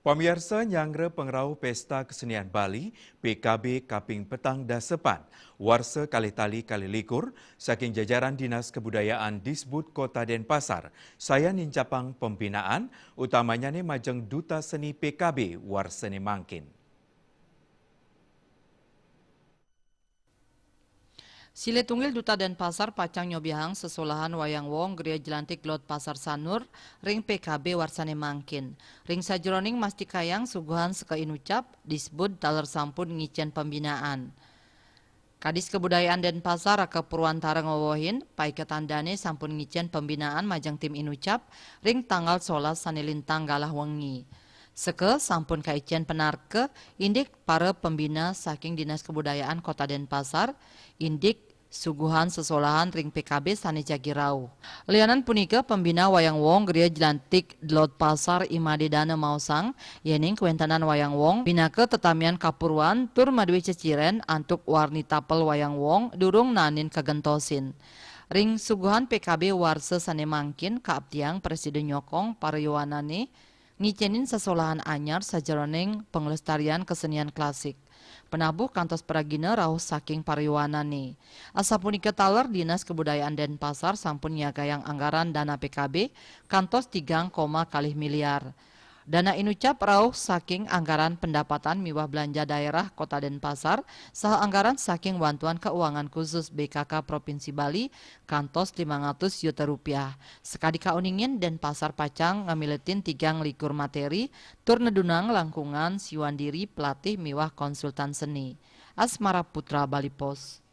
Pemirsa nyangre pengrau Pesta Kesenian Bali, PKB Kaping Petang Dasepan, warsa kali-tali kali likur, saking jajaran Dinas Kebudayaan Disbud Kota Denpasar, saya nincapang pembinaan, utamanya nih majeng Duta Seni PKB warsane mangkin. Sile tunggil Duta Denpasar pacang nyobihang sesolahan wayang wong geria jelantik lot pasar sanur ring PKB warsane mangkin. Ring sajroning mastikayang suguhan seka inucap disebut daler sampun ngicen pembinaan. Kadis Kebudayaan Denpasar Raka Purwantara ngowohin pai ketandane sampun ngicen pembinaan majang tim inucap ring tanggal 11 sanilintang galah wengi. Seke sampun kaicen penarke indik para pembina saking Dinas Kebudayaan Kota Denpasar indik suguhan sesolahan ring PKB sane jagirau. Lianan punika pembina wayang wong geria jelantik delot pasar imade dana mausang yening kewentanan wayang wong binake tetamian kapurwan tur madui ceciren antuk warni tapel wayang wong durung nanin kagentosin. Ring suguhan PKB warse sane mangkin kaaptiang Presiden nyokong parayuanane ngicenin sesolahan anyar sajeroning pengelestarian kesenian klasik. Penabuh kantos peragina rauh saking pariwanane. Asapunika taler Dinas Kebudayaan Denpasar sampun nyagayang anggaran dana PKB kantos 3, kalih miliar. Dana inucap rauh saking anggaran pendapatan miwah belanja daerah Kota Denpasar saha anggaran saking bantuan keuangan khusus BKK Provinsi Bali kantos 500 juta rupiah. Sekadi kauningin Denpasar pacang ngamiletin 3 likur materi tur nedunang langkungan siwandiri pelatih miwah konsultan seni. Asmara Putra Bali Pos.